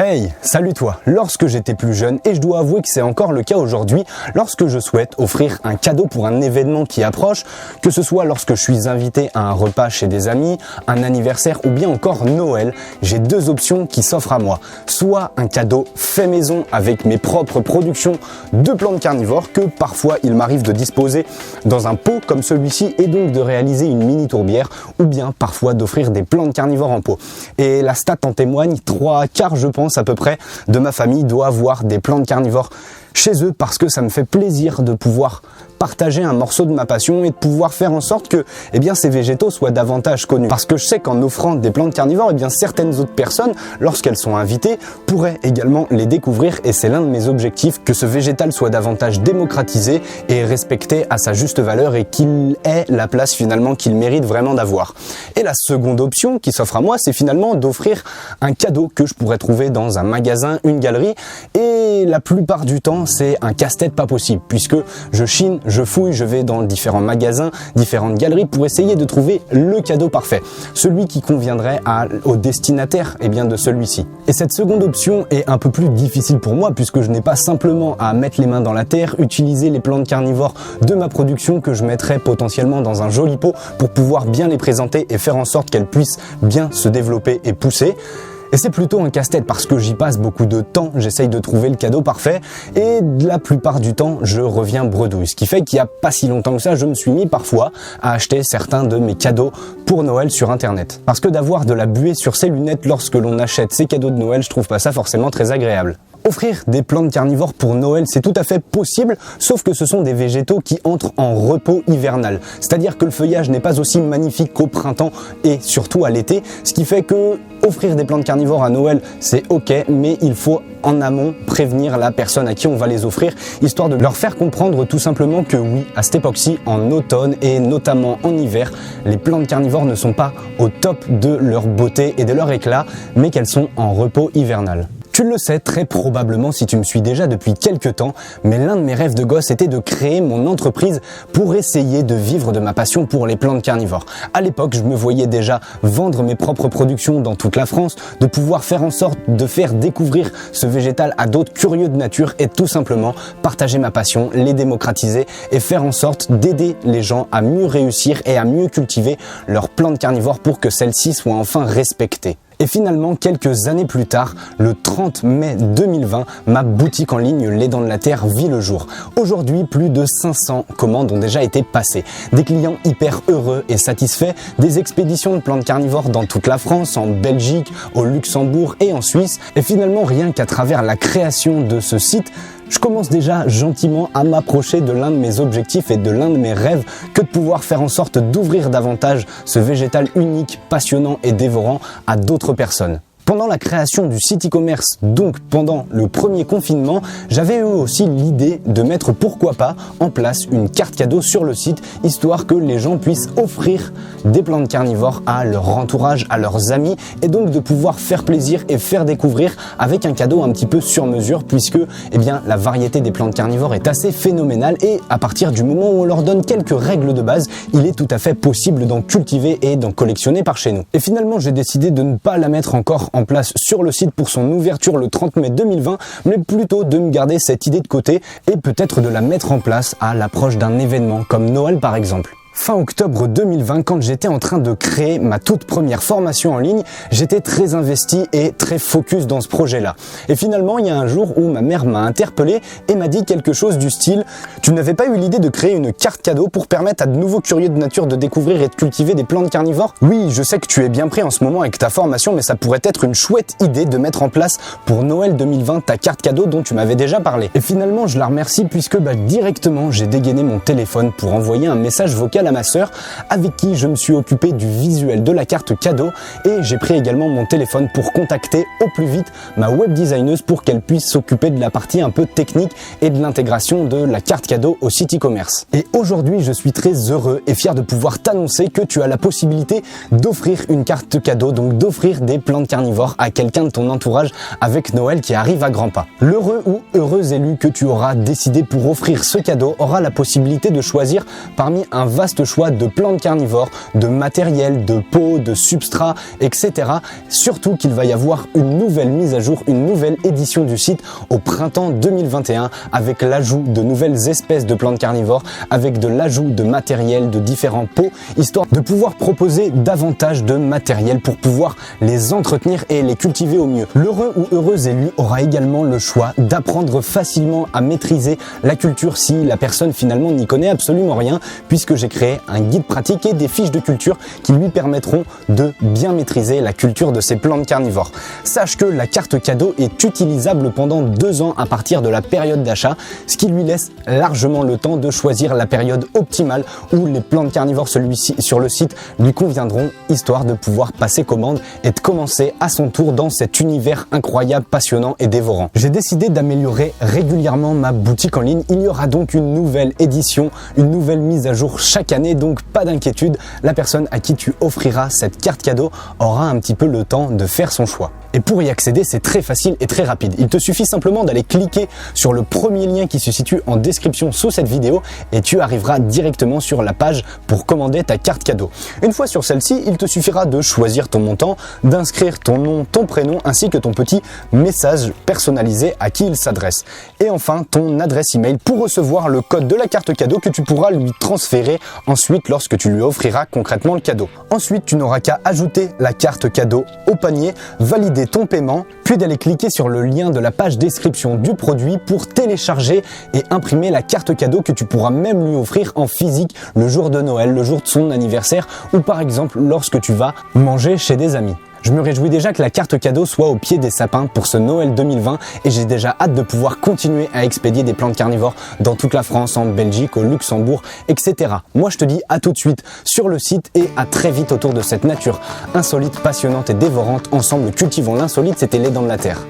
Hey, salut toi! Lorsque j'étais plus jeune, et je dois avouer que c'est encore le cas aujourd'hui, lorsque je souhaite offrir un cadeau pour un événement qui approche, que ce soit lorsque je suis invité à un repas chez des amis, un anniversaire ou bien encore Noël, j'ai deux options qui s'offrent à moi. Soit un cadeau fait maison avec mes propres productions de plantes carnivores que parfois il m'arrive de disposer dans un pot comme celui-ci et donc de réaliser une mini tourbière ou bien parfois d'offrir des plantes carnivores en pot. Et la stat en témoigne, 3/4 je pense à peu près de ma famille doit avoir des plantes carnivores chez eux parce que ça me fait plaisir de pouvoir partager un morceau de ma passion et de pouvoir faire en sorte que ces végétaux soient davantage connus. Parce que je sais qu'en offrant des plantes carnivores, certaines autres personnes, lorsqu'elles sont invitées, pourraient également les découvrir et c'est l'un de mes objectifs, que ce végétal soit davantage démocratisé et respecté à sa juste valeur et qu'il ait la place finalement qu'il mérite vraiment d'avoir. Et la seconde option qui s'offre à moi, c'est finalement d'offrir un cadeau que je pourrais trouver dans un magasin, une galerie, et la plupart du temps, c'est un casse-tête pas possible puisque je chine, je fouille, je vais dans différents magasins, différentes galeries pour essayer de trouver le cadeau parfait, celui qui conviendrait au destinataire de celui-ci. Et cette seconde option est un peu plus difficile pour moi puisque je n'ai pas simplement à mettre les mains dans la terre, utiliser les plantes carnivores de ma production que je mettrais potentiellement dans un joli pot pour pouvoir bien les présenter et faire en sorte qu'elles puissent bien se développer et pousser. Et c'est plutôt un casse-tête parce que j'y passe beaucoup de temps, j'essaye de trouver le cadeau parfait et la plupart du temps je reviens bredouille. Ce qui fait qu'il n'y a pas si longtemps que ça, je me suis mis parfois à acheter certains de mes cadeaux pour Noël sur internet. Parce que d'avoir de la buée sur ses lunettes lorsque l'on achète ses cadeaux de Noël, je trouve pas ça forcément très agréable. Offrir des plantes carnivores pour Noël, c'est tout à fait possible, sauf que ce sont des végétaux qui entrent en repos hivernal. C'est-à-dire que le feuillage n'est pas aussi magnifique qu'au printemps et surtout à l'été, ce qui fait que offrir des plantes carnivores à Noël, c'est ok, mais il faut en amont prévenir la personne à qui on va les offrir, histoire de leur faire comprendre tout simplement que oui, à cette époque-ci, en automne et notamment en hiver, les plantes carnivores ne sont pas au top de leur beauté et de leur éclat, mais qu'elles sont en repos hivernal. Tu le sais très probablement si tu me suis déjà depuis quelques temps, mais l'un de mes rêves de gosse était de créer mon entreprise pour essayer de vivre de ma passion pour les plantes carnivores. À l'époque, je me voyais déjà vendre mes propres productions dans toute la France, de pouvoir faire en sorte de faire découvrir ce végétal à d'autres curieux de nature et tout simplement partager ma passion, les démocratiser et faire en sorte d'aider les gens à mieux réussir et à mieux cultiver leurs plantes carnivores pour que celles-ci soient enfin respectées. Et finalement, quelques années plus tard, le 30 mai 2020, ma boutique en ligne Les Dents de la Terre vit le jour. Aujourd'hui, plus de 500 commandes ont déjà été passées. Des clients hyper heureux et satisfaits, des expéditions de plantes carnivores dans toute la France, en Belgique, au Luxembourg et en Suisse. Et finalement, rien qu'à travers la création de ce site, je commence déjà gentiment à m'approcher de l'un de mes objectifs et de l'un de mes rêves que de pouvoir faire en sorte d'ouvrir davantage ce végétal unique, passionnant et dévorant à d'autres personnes. Pendant la création du site e-commerce, donc pendant le premier confinement, j'avais aussi l'idée de mettre pourquoi pas en place une carte cadeau sur le site, histoire que les gens puissent offrir des plantes carnivores à leur entourage, à leurs amis, et donc de pouvoir faire plaisir et faire découvrir avec un cadeau un petit peu sur mesure, puisque la variété des plantes carnivores est assez phénoménale et à partir du moment où on leur donne quelques règles de base, il est tout à fait possible d'en cultiver et d'en collectionner par chez nous. Et finalement, j'ai décidé de ne pas la mettre encore en place sur le site pour son ouverture le 30 mai 2020, mais plutôt de me garder cette idée de côté et peut-être de la mettre en place à l'approche d'un événement comme Noël par exemple. Fin octobre 2020, quand j'étais en train de créer ma toute première formation en ligne, j'étais très investi et très focus dans ce projet-là. Et finalement, il y a un jour où ma mère m'a interpellé et m'a dit quelque chose du style « Tu n'avais pas eu l'idée de créer une carte cadeau pour permettre à de nouveaux curieux de nature de découvrir et de cultiver des plantes carnivores ? Oui, je sais que tu es bien pris en ce moment avec ta formation, mais ça pourrait être une chouette idée de mettre en place pour Noël 2020 ta carte cadeau dont tu m'avais déjà parlé. » Et finalement, je la remercie puisque directement, j'ai dégainé mon téléphone pour envoyer un message vocal à ma sœur avec qui je me suis occupé du visuel de la carte cadeau et j'ai pris également mon téléphone pour contacter au plus vite ma web designeuse pour qu'elle puisse s'occuper de la partie un peu technique et de l'intégration de la carte cadeau au site e-commerce. Et aujourd'hui, je suis très heureux et fier de pouvoir t'annoncer que tu as la possibilité d'offrir une carte cadeau, donc d'offrir des plantes carnivores à quelqu'un de ton entourage avec Noël qui arrive à grands pas. L'heureux ou heureuse élu que tu auras décidé pour offrir ce cadeau aura la possibilité de choisir parmi un vaste vaste choix de plantes carnivores, de matériel, de pots, de substrats, etc. Surtout qu'il va y avoir une nouvelle mise à jour, une nouvelle édition du site au printemps 2021 avec l'ajout de nouvelles espèces de plantes carnivores, avec de l'ajout de matériel, de différents pots, histoire de pouvoir proposer davantage de matériel pour pouvoir les entretenir et les cultiver au mieux. L'heureux ou heureuse élu aura également le choix d'apprendre facilement à maîtriser la culture si la personne finalement n'y connaît absolument rien, puisque j'ai créé un guide pratique et des fiches de culture qui lui permettront de bien maîtriser la culture de ces plantes carnivores. Sache que la carte cadeau est utilisable pendant 2 ans à partir de la période d'achat, ce qui lui laisse largement le temps de choisir la période optimale où les plantes carnivores sur le site lui conviendront, histoire de pouvoir passer commande et de commencer à son tour dans cet univers incroyable, passionnant et dévorant. J'ai décidé d'améliorer régulièrement ma boutique en ligne. Il y aura donc une nouvelle édition, une nouvelle mise à jour chaque année, donc pas d'inquiétude, la personne à qui tu offriras cette carte cadeau aura un petit peu le temps de faire son choix. Et pour y accéder, c'est très facile et très rapide. Il te suffit simplement d'aller cliquer sur le premier lien qui se situe en description sous cette vidéo et tu arriveras directement sur la page pour commander ta carte cadeau. Une fois sur celle-ci, il te suffira de choisir ton montant, d'inscrire ton nom, ton prénom ainsi que ton petit message personnalisé à qui il s'adresse. Et enfin, ton adresse email pour recevoir le code de la carte cadeau que tu pourras lui transférer ensuite lorsque tu lui offriras concrètement le cadeau. Ensuite, tu n'auras qu'à ajouter la carte cadeau au panier, valider ton paiement, puis d'aller cliquer sur le lien de la page description du produit pour télécharger et imprimer la carte cadeau que tu pourras même lui offrir en physique le jour de Noël, le jour de son anniversaire ou par exemple lorsque tu vas manger chez des amis. Je me réjouis déjà que la carte cadeau soit au pied des sapins pour ce Noël 2020 et j'ai déjà hâte de pouvoir continuer à expédier des plantes carnivores dans toute la France, en Belgique, au Luxembourg, etc. Moi je te dis à tout de suite sur le site et à très vite autour de cette nature insolite, passionnante et dévorante. Ensemble cultivons l'insolite, c'était Les Dents de la Terre.